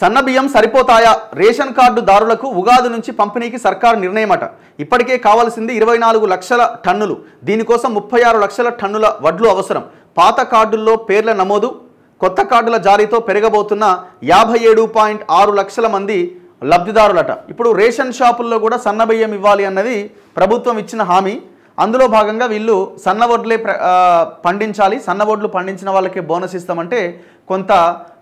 సన్నబియ్యం సరిపోతాయా? రేషన్ కార్డుదారులకు ఉగాది నుంచి పంపిణీకి సర్కారు నిర్ణయమట. ఇప్పటికే కావాల్సింది 24 లక్షల టన్నులు. దీనికోసం 36 లక్షల టన్నుల వడ్లు అవసరం. పాత కార్డుల్లో పేర్ల నమోదు, కొత్త కార్డుల జారీతో పెరగబోతున్న 57.6 లక్షల మంది లబ్ధిదారులట. ఇప్పుడు రేషన్ షాపుల్లో కూడా సన్నబియ్యం ఇవ్వాలి అన్నది ప్రభుత్వం ఇచ్చిన హామీ. అందులో భాగంగా వీళ్ళు సన్నవడ్లే పండించాలి, సన్నవడ్లు పండించిన వాళ్ళకే బోనస్ ఇస్తామంటే కొంత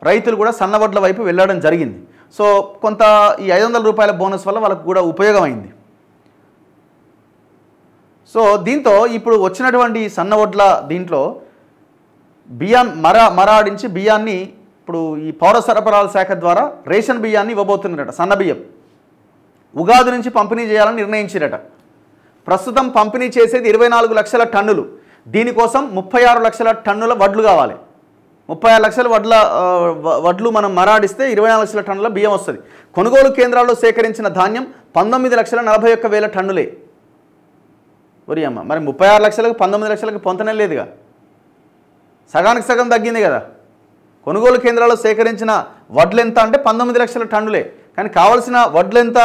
రైతులు కూడా సన్నవడ్ల వైపు వెళ్ళడం జరిగింది. సో కొంత ఈ 500 రూపాయల బోనస్ వల్ల వాళ్ళకు కూడా ఉపయోగమైంది. సో దీంతో ఇప్పుడు వచ్చినటువంటి సన్నవడ్ల దీంట్లో బియ్యం మరాడించి బియ్యాన్ని ఇప్పుడు ఈ పౌర సరఫరాల శాఖ ద్వారా రేషన్ బియ్యాన్ని ఇవ్వబోతున్నారట. సన్న బియ్యం ఉగాది నుంచి పంపిణీ చేయాలని నిర్ణయించారట. ప్రస్తుతం పంపిణీ చేసేది 24 లక్షల టన్నులు. దీనికోసం 36 లక్షల టన్నుల వడ్లు కావాలి. 36 లక్షల వడ్లు మనం మరాడిస్తే 24 లక్షల టన్నుల బియ్యం వస్తుంది. కొనుగోలు కేంద్రాల్లో సేకరించిన ధాన్యం 19,41,000 టన్నులే. ఒరి అమ్మ, మరి 36 లక్షలకు 19 లక్షలకు పొంతనే లేదుగా, సగానికి సగం తగ్గింది కదా. కొనుగోలు కేంద్రాల్లో సేకరించిన వడ్లు ఎంత అంటే 19 లక్షల టన్నులే, కానీ కావాల్సిన వడ్లు ఎంత?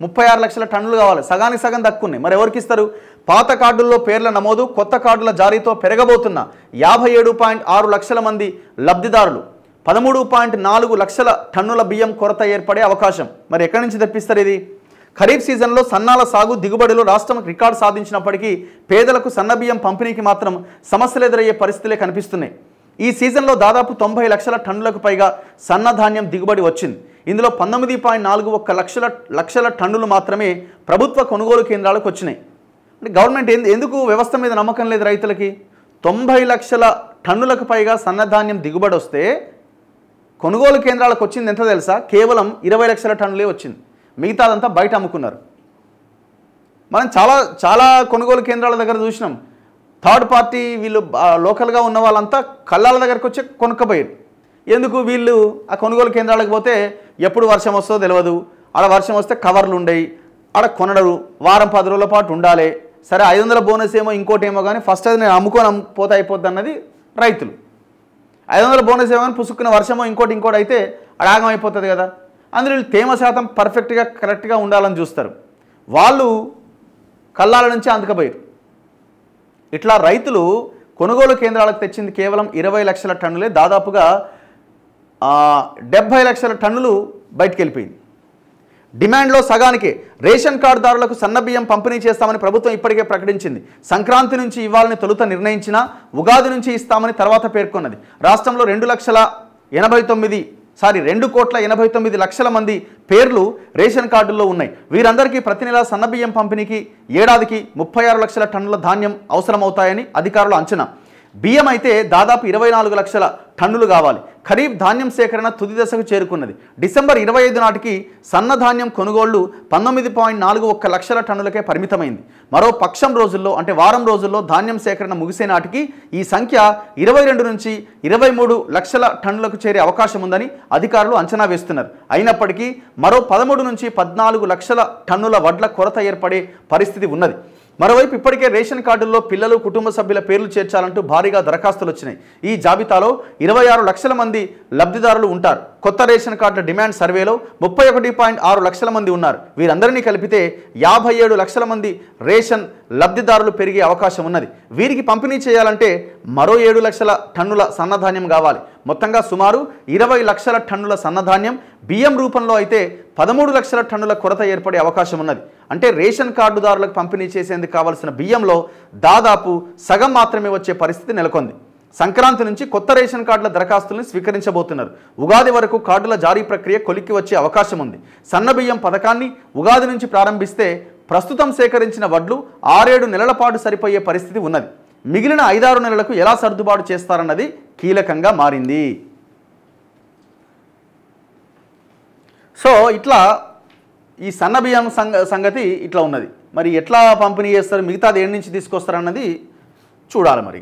36 లక్షల టన్నులు కావాలి. సగానికి సగం తక్కువన్నాయి. మరి ఎవరికి ఇస్తారు? పాత కార్డుల్లో పేర్ల నమోదు, కొత్త కార్డుల జారీతో పెరగబోతున్న 57.6 లక్షల మంది లబ్ధిదారులు. 13.4 లక్షల టన్నుల బియ్యం కొరత ఏర్పడే అవకాశం. మరి ఎక్కడి నుంచి తెప్పిస్తారు ఇది? ఖరీఫ్ సీజన్లో సన్నాల సాగు దిగుబడిలో రాష్ట్రం రికార్డు సాధించినప్పటికీ పేదలకు సన్నబియ్యం పంపిణీకి మాత్రం సమస్యలు ఎదురయ్యే పరిస్థితులే కనిపిస్తున్నాయి. ఈ సీజన్లో దాదాపు 90 లక్షల టన్నులకు పైగా సన్నధాన్యం దిగుబడి వచ్చింది. ఇందులో 19.41 లక్షల టన్నులు మాత్రమే ప్రభుత్వ కొనుగోలు కేంద్రాలకు వచ్చినాయి. అంటే గవర్నమెంట్ ఎందుకు వ్యవస్థ మీద నమ్మకం లేదు రైతులకి? 90 లక్షల టన్నులకు పైగా సన్నధాన్యం దిగుబడి వస్తే కొనుగోలు కేంద్రాలకు వచ్చింది ఎంత తెలుసా? కేవలం 20 లక్షల టన్నులే వచ్చింది. మిగతాదంతా బయట అమ్ముకున్నారు. మనం చాలా కొనుగోలు కేంద్రాల దగ్గర చూసినాం. థర్డ్ పార్టీ వీళ్ళు లోకల్గా ఉన్న వాళ్ళంతా కళ్ళాల దగ్గరకు వచ్చి కొనుక్కపోయారు. ఎందుకు? వీళ్ళు ఆ కొనుగోలు కేంద్రాలకు పోతే ఎప్పుడు వర్షం వస్తుందో తెలియదు. ఆడ వర్షం వస్తే కవర్లు ఉండయి, ఆడ కొనడరు, వారం 10 రోజుల పాటు ఉండాలి. సరే 500 బోనస్ ఏమో ఇంకోటి ఏమో, కానీ ఫస్ట్ అది నేను పోతే అయిపోద్ది అన్నది రైతులు. 500 బోనస్ ఏమో కానీ పుసుక్కున్న వర్షమో ఇంకోటి అయితే ఆడ ఆగం అయిపోతుంది కదా. అందులో వీళ్ళు తేమ శాతం పర్ఫెక్ట్గా కరెక్ట్గా ఉండాలని చూస్తారు. వాళ్ళు కళ్ళాల నుంచి అందుకపోయారు. ఇట్లా రైతులు కొనుగోలు కేంద్రాలకు తెచ్చింది కేవలం 20 లక్షల టన్నులే. దాదాపుగా 70 లక్షల టన్నులు బయటికి వెళ్ళిపోయింది. డిమాండ్లో సగానికే రేషన్ కార్డుదారులకు సన్నబియ్యం పంపిణీ చేస్తామని ప్రభుత్వం ఇప్పటికే ప్రకటించింది. సంక్రాంతి నుంచి ఇవ్వాలని తొలుత నిర్ణయించినా ఉగాది నుంచి ఇస్తామని తర్వాత పేర్కొన్నది. రాష్ట్రంలో 2,89 లక్షల మంది పేర్లు రేషన్ కార్డుల్లో ఉన్నాయి. వీరందరికీ ప్రతి నెల సన్నబియ్యం పంపిణీకి ఏడాదికి 36 లక్షల టన్నుల ధాన్యం అవసరమవుతాయని అధికారులు అంచనా. బియ్యం అయితే దాదాపు 24 లక్షల టన్నులు కావాలి. ఖరీఫ్ ధాన్యం సేకరణ తుది దశకు చేరుకున్నది. డిసెంబర్ 25 నాటికి సన్నధాన్యం కొనుగోళ్లు 19.41 లక్షల టన్నులకే పరిమితమైంది. మరో పక్షం రోజుల్లో అంటే వారం రోజుల్లో ధాన్యం సేకరణ ముగిసే నాటికి ఈ సంఖ్య 22 నుంచి 23 లక్షల టన్నులకు చేరే అవకాశం ఉందని అధికారులు అంచనా వేస్తున్నారు. అయినప్పటికీ మరో 13 నుంచి 14 లక్షల టన్నుల వడ్ల కొరత ఏర్పడే పరిస్థితి ఉన్నది. మరోవైపు ఇప్పటికే రేషన్ కార్డుల్లో పిల్లలు, కుటుంబ సభ్యుల పేర్లు చేర్చాలంటూ భారీగా దరఖాస్తులు వచ్చినాయి. ఈ జాబితాలో 26 లక్షల మంది లబ్ధిదారులు ఉంటారు. కొత్త రేషన్ కార్డుల డిమాండ్ సర్వేలో 31.6 లక్షల మంది ఉన్నారు. వీరందరినీ కలిపితే 57 లక్షల మంది రేషన్ లబ్ధిదారులు పెరిగే అవకాశం ఉన్నది. వీరికి పంపిణీ చేయాలంటే మరో 7 లక్షల టన్నుల సన్నధాన్యం కావాలి. మొత్తంగా సుమారు 20 లక్షల టన్నుల సన్నధాన్యం, బియ్యం రూపంలో అయితే 13 లక్షల టన్నుల కొరత ఏర్పడే అవకాశం ఉన్నది. అంటే రేషన్ కార్డుదారులకు పంపిణీ చేసేందుకు కావాల్సిన బియ్యంలో దాదాపు సగం మాత్రమే వచ్చే పరిస్థితి నెలకొంది. సంక్రాంతి నుంచి కొత్త రేషన్ కార్డుల దరఖాస్తులను స్వీకరించబోతున్నారు. ఉగాది వరకు కార్డుల జారీ ప్రక్రియ కొలిక్కి వచ్చే అవకాశం ఉంది. సన్నబియ్యం పథకాన్ని ఉగాది నుంచి ప్రారంభిస్తే ప్రస్తుతం సేకరించిన వడ్లు 6-7 నెలల పాటు సరిపోయే పరిస్థితి ఉన్నది. మిగిలిన 5-6 నెలలకు ఎలా సర్దుబాటు చేస్తారన్నది కీలకంగా మారింది. సో ఇట్లా ఈ సన్నబియ్యం సంగతి ఇట్లా ఉన్నది. మరి ఎట్లా పంపిణీ చేస్తారు, మిగతాది ఏడు నుంచి తీసుకొస్తారన్నది చూడాలి మరి.